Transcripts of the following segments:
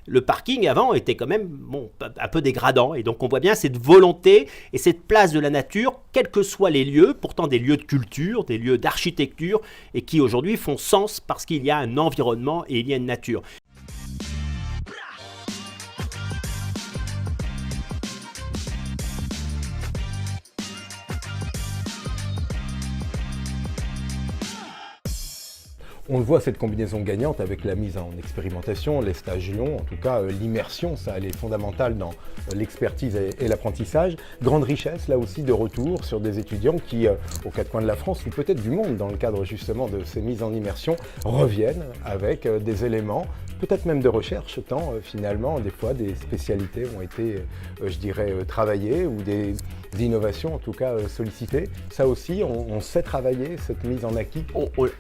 le parking avant était quand même un peu dégradant. Et donc on voit bien cette volonté et cette place de la nature, quels que soient les lieux, pourtant des lieux de culture, des lieux d'architecture, et qui aujourd'hui font sens parce qu'il y a un environnement et il y a une nature. On le voit, cette combinaison gagnante avec la mise en expérimentation, les stages longs, en tout cas l'immersion, ça elle est fondamentale dans l'expertise et l'apprentissage. Grande richesse là aussi de retour sur des étudiants qui, aux quatre coins de la France ou peut-être du monde, dans le cadre justement de ces mises en immersion, reviennent avec des éléments, peut-être même de recherche, tant finalement des fois des spécialités ont été, je dirais, travaillées ou des innovations en tout cas sollicitées. Ça aussi, on sait travailler cette mise en acquis.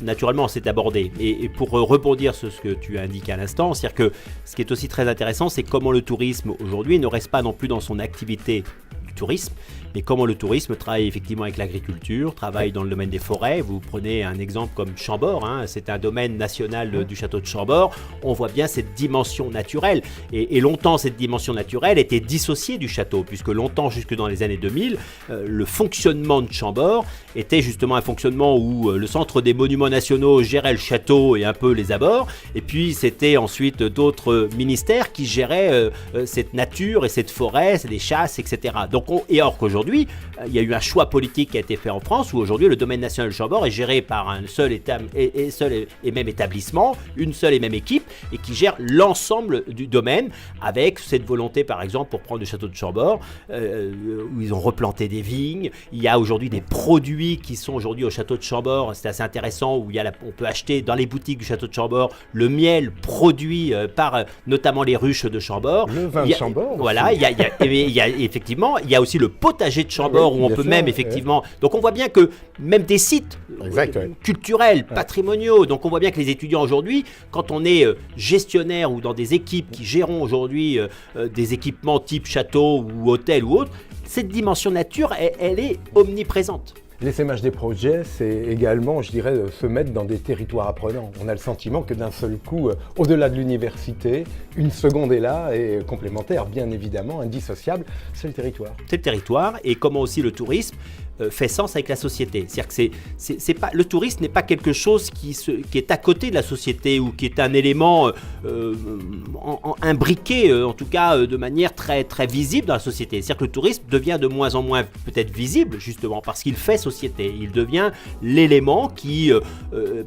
Naturellement, c'est abordé. Et pour rebondir sur ce que tu as indiqué à l'instant, c'est-à-dire que ce qui est aussi très intéressant, c'est comment le tourisme aujourd'hui ne reste pas non plus dans son activité du tourisme, mais comment le tourisme travaille effectivement avec l'agriculture, travaille dans le domaine des forêts. Vous prenez un exemple comme Chambord, c'est un domaine national du château de Chambord. On voit bien cette dimension naturelle. Et longtemps, cette dimension naturelle était dissociée du château, puisque longtemps, jusque dans les années 2000, le fonctionnement de Chambord était justement un fonctionnement où le Centre des Monuments Nationaux gérait le château et un peu les abords. Et puis, c'était ensuite d'autres ministères qui géraient cette nature et cette forêt, des chasses, etc. Donc, et or qu'aujourd'hui, il y a eu un choix politique qui a été fait en France où aujourd'hui le domaine national de Chambord est géré par un seul et même établissement, une seule et même équipe, et qui gère l'ensemble du domaine avec cette volonté, par exemple, pour prendre le château de Chambord, où ils ont replanté des vignes. Il y a aujourd'hui des produits qui sont aujourd'hui au château de Chambord, c'est assez intéressant, où on peut acheter dans les boutiques du château de Chambord le miel produit par notamment les ruches de Chambord. Le vin de Chambord. Voilà, il y a effectivement, il y a aussi le potager de Chambord, où on peut même effectivement... Donc on voit bien que même des sites culturels, patrimoniaux, donc on voit bien que les étudiants aujourd'hui, quand on est gestionnaire ou dans des équipes qui gérons aujourd'hui des équipements type château ou hôtel ou autre, cette dimension nature, elle est omniprésente. L'essaimage des projets, c'est également, je dirais, se mettre dans des territoires apprenants. On a le sentiment que d'un seul coup, au-delà de l'université, une seconde est là et complémentaire, bien évidemment, indissociable, c'est le territoire. C'est le territoire et comment aussi le tourisme fait sens avec la société. C'est-à-dire que c'est pas, le tourisme n'est pas quelque chose qui est à côté de la société ou qui est un élément imbriqué, en tout cas de manière très, très visible dans la société. C'est-à-dire que le tourisme devient de moins en moins peut-être visible, justement, parce qu'il fait société. Il devient l'élément qui,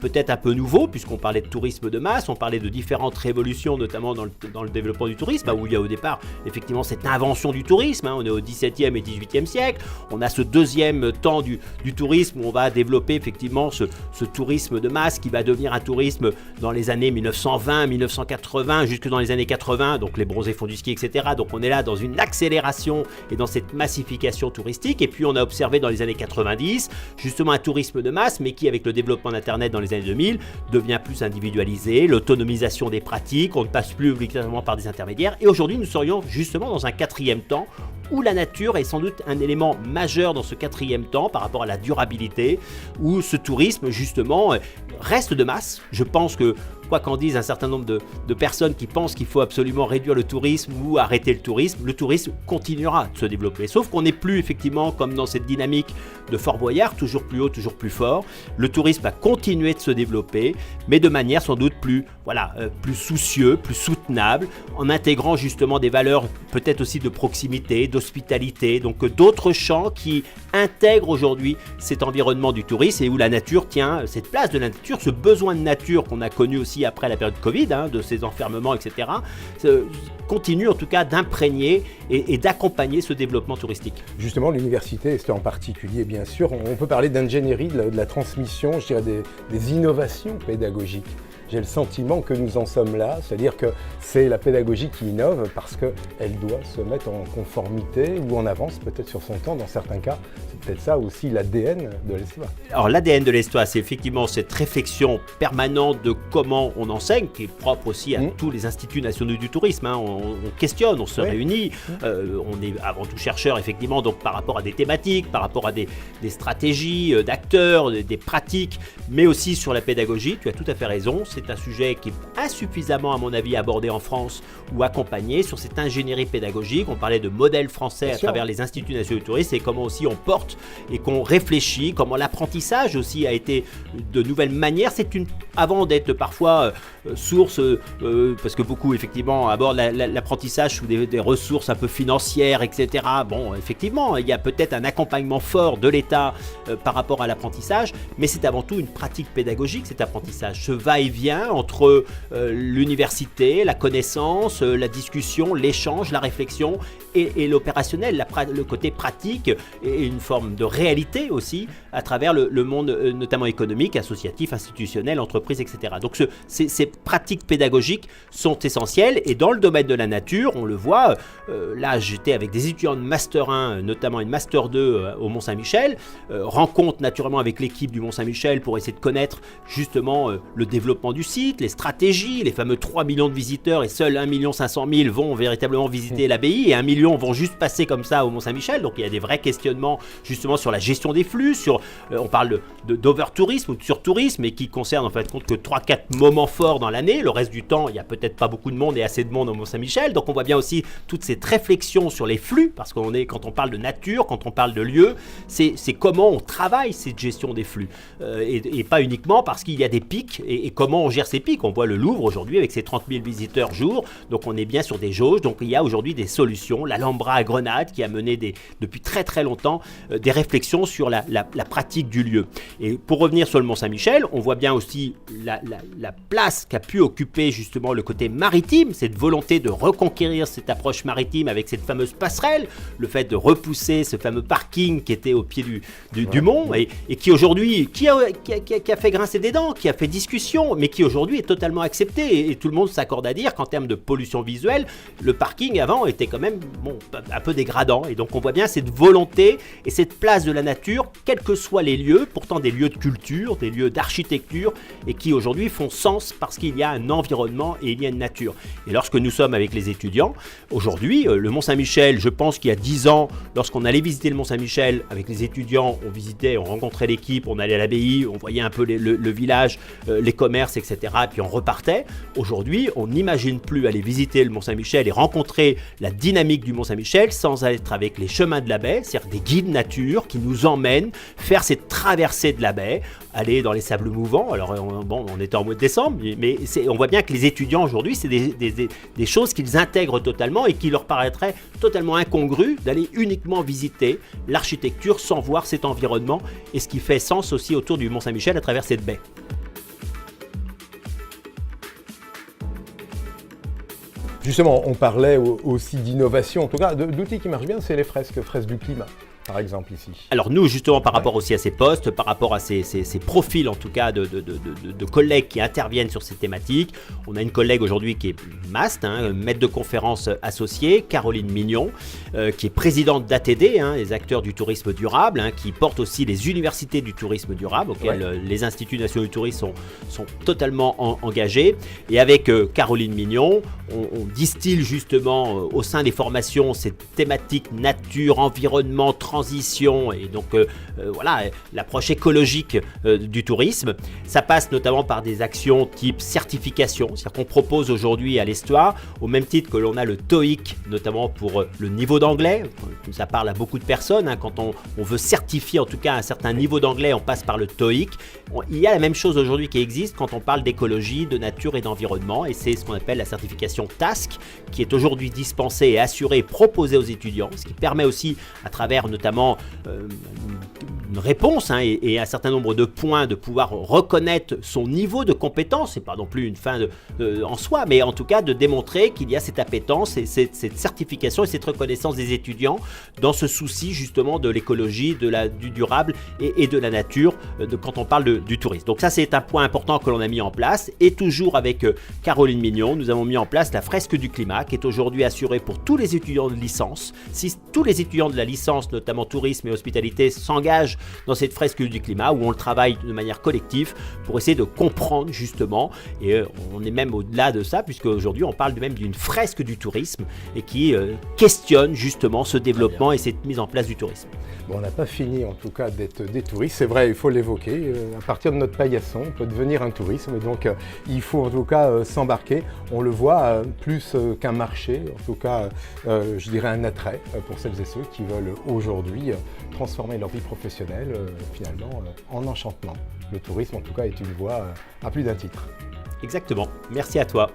peut-être un peu nouveau, puisqu'on parlait de tourisme de masse, on parlait de différentes révolutions, notamment dans le développement du tourisme, où il y a au départ, effectivement, cette invention du tourisme. On est au XVIIe et XVIIIe siècle. On a ce deuxième temps du tourisme où on va développer effectivement ce tourisme de masse qui va devenir un tourisme dans les années 1920, 1980, jusque dans les années 80, donc les bronzés font du ski, etc. Donc on est là dans une accélération et dans cette massification touristique. Et puis on a observé dans les années 90 justement un tourisme de masse, mais qui avec le développement d'Internet dans les années 2000 devient plus individualisé, l'autonomisation des pratiques, on ne passe plus obligatoirement par des intermédiaires. Et aujourd'hui nous serions justement dans un quatrième temps où la nature est sans doute un élément majeur dans ce quatrième temps par rapport à la durabilité, où ce tourisme justement reste de masse. Je pense que, quoi qu'en disent un certain nombre de personnes qui pensent qu'il faut absolument réduire le tourisme ou arrêter le tourisme continuera de se développer. Sauf qu'on n'est plus effectivement comme dans cette dynamique de Fort Boyard, toujours plus haut, toujours plus fort. Le tourisme va continuer de se développer, mais de manière sans doute plus soucieux, plus soutenable, en intégrant justement des valeurs peut-être aussi de proximité, d'hospitalité, donc d'autres champs qui intègrent aujourd'hui cet environnement du tourisme et où la nature tient cette place de la nature, ce besoin de nature qu'on a connu aussi après la période Covid, de ces enfermements, etc., continue en tout cas d'imprégner et d'accompagner ce développement touristique. Justement, l'université, et c'est en particulier bien sûr, on peut parler d'ingénierie, de la transmission, je dirais des innovations pédagogiques. J'ai le sentiment que nous en sommes là, c'est-à-dire que c'est la pédagogie qui innove parce qu'elle doit se mettre en conformité ou en avance peut-être sur son temps dans certains cas. C'est peut-être ça aussi l'ADN de l'ESTOA. Alors l'ADN de l'ESTOA, c'est effectivement cette réflexion permanente de comment on enseigne, qui est propre aussi à tous les instituts nationaux du tourisme. On questionne, on se réunit, on est avant tout chercheur effectivement, donc par rapport à des thématiques, par rapport à des stratégies d'acteurs, des pratiques, mais aussi sur la pédagogie. Tu as tout à fait raison. c'est un sujet qui est insuffisamment, à mon avis, abordé en France ou accompagné sur cette ingénierie pédagogique. On parlait de modèle français à travers les instituts nationaux du tourisme et comment aussi on porte et qu'on réfléchit, comment l'apprentissage aussi a été de nouvelles manières. Avant d'être parfois source, parce que beaucoup effectivement abordent l'apprentissage sous des ressources un peu financières, etc. Bon, effectivement, il y a peut-être un accompagnement fort de l'État par rapport à l'apprentissage, mais c'est avant tout une pratique pédagogique, cet apprentissage. Ce va-et-vient entre l'université, la connaissance, la discussion, l'échange, la réflexion et l'opérationnel, le côté pratique et une forme de réalité aussi à travers le monde notamment économique, associatif, institutionnel, entreprise, etc. Donc ces pratiques pédagogiques sont essentielles et dans le domaine de la nature, on le voit, là j'étais avec des étudiants de Master 1, notamment une Master 2 au Mont-Saint-Michel, rencontre naturellement avec l'équipe du Mont-Saint-Michel pour essayer de connaître justement le développement du site, les stratégies, les fameux 3 millions de visiteurs et seuls 1 500 000 vont véritablement visiter l'abbaye et 1 million vont juste passer comme ça au Mont-Saint-Michel. Donc il y a des vrais questionnements justement sur la gestion des flux, on parle d'over-tourisme ou de sur-tourisme et qui concerne en fait compte que 3-4 moments forts dans l'année. Le reste du temps, il n'y a peut-être pas beaucoup de monde et assez de monde au Mont-Saint-Michel. Donc on voit bien aussi toute cette réflexion sur les flux parce quand on parle de nature, quand on parle de lieu, c'est comment on travaille cette gestion des flux et pas uniquement parce qu'il y a des pics et comment on gère ces pics. On voit le Louvre aujourd'hui avec ses 30 000 visiteurs jour, donc on est bien sur des jauges. Donc il y a aujourd'hui des solutions. L'Alhambra à Grenade qui a mené depuis très très longtemps des réflexions sur la pratique du lieu. Et pour revenir sur le Mont-Saint-Michel, on voit bien aussi la place qu'a pu occuper justement le côté maritime, cette volonté de reconquérir cette approche maritime avec cette fameuse passerelle, le fait de repousser ce fameux parking qui était au pied du mont et qui aujourd'hui, qui a fait grincer des dents, qui a fait discussion, mais qui aujourd'hui est totalement accepté et tout le monde s'accorde à dire qu'en termes de pollution visuelle, le parking avant était quand même un peu dégradant et donc on voit bien cette volonté et cette place de la nature, quels que soient les lieux, pourtant des lieux de culture, des lieux d'architecture et qui aujourd'hui font sens parce qu'il y a un environnement et il y a une nature. Et lorsque nous sommes avec les étudiants, aujourd'hui, le Mont-Saint-Michel, je pense qu'il y a 10 ans, lorsqu'on allait visiter le Mont-Saint-Michel avec les étudiants, on visitait, on rencontrait l'équipe, on allait à l'abbaye, on voyait un peu le village, les commerces, etc. Et puis on repartait. Aujourd'hui, on n'imagine plus aller visiter le Mont-Saint-Michel et rencontrer la dynamique du Mont-Saint-Michel sans être avec les chemins de la baie, c'est-à-dire des guides nature qui nous emmènent faire cette traversée de la baie, aller dans les sables mouvants. Alors on était en mois de décembre, mais on voit bien que les étudiants aujourd'hui, c'est des choses qu'ils intègrent totalement et qui leur paraîtraient totalement incongrues d'aller uniquement visiter l'architecture sans voir cet environnement et ce qui fait sens aussi autour du Mont-Saint-Michel à travers cette baie. Justement, on parlait aussi d'innovation, en tout cas d'outils qui marchent bien, c'est les fresques du climat. Par exemple ici. Alors nous justement par rapport aussi à ces postes, par rapport à ces profils en tout cas de collègues qui interviennent sur ces thématiques, on a une collègue aujourd'hui qui est MAST, maître de conférence associée, Caroline Mignon, qui est présidente d'ATD, les acteurs du tourisme durable, qui porte aussi les universités du tourisme durable, auxquelles les instituts nationaux du tourisme sont totalement engagés. Et avec Caroline Mignon, on distille justement au sein des formations cette thématique nature, environnement, transition et donc voilà l'approche écologique du tourisme. Ça passe notamment par des actions type certification, c'est-à-dire qu'on propose aujourd'hui à l'Histoire, au même titre que l'on a le TOEIC, notamment pour le niveau d'anglais. Ça parle à beaucoup de personnes, quand on veut certifier en tout cas un certain niveau d'anglais, on passe par le TOEIC. Il y a la même chose aujourd'hui qui existe quand on parle d'écologie, de nature et d'environnement, et c'est ce qu'on appelle la certification TASC, qui est aujourd'hui dispensée et assurée et proposée aux étudiants, ce qui permet aussi à travers notamment une réponse et un certain nombre de points de pouvoir reconnaître son niveau de compétence. C'est pas non plus une fin en soi, mais en tout cas de démontrer qu'il y a cette appétence et cette certification et cette reconnaissance des étudiants dans ce souci justement de l'écologie, du durable et de la nature quand on parle du tourisme. Donc ça c'est un point important que l'on a mis en place et toujours avec Caroline Mignon, nous avons mis en place la fresque du climat qui est aujourd'hui assurée pour tous les étudiants de licence. Si tous les étudiants de la licence, notamment tourisme et hospitalité, s'engagent approche dans cette fresque du climat où on le travaille de manière collective pour essayer de comprendre justement, et on est même au-delà de ça puisque aujourd'hui on parle même d'une fresque du tourisme et qui questionne justement ce développement et cette mise en place du tourisme. Bon, on n'a pas fini en tout cas d'être des touristes, c'est vrai, il faut l'évoquer. À partir de notre paillasson, on peut devenir un tourisme, et donc il faut en tout cas s'embarquer. On le voit plus qu'un marché, en tout cas je dirais un attrait pour celles et ceux qui veulent aujourd'hui transformer leur vie professionnelle finalement en enchantement. Le tourisme en tout cas est une voie à plus d'un titre. Exactement, merci à toi.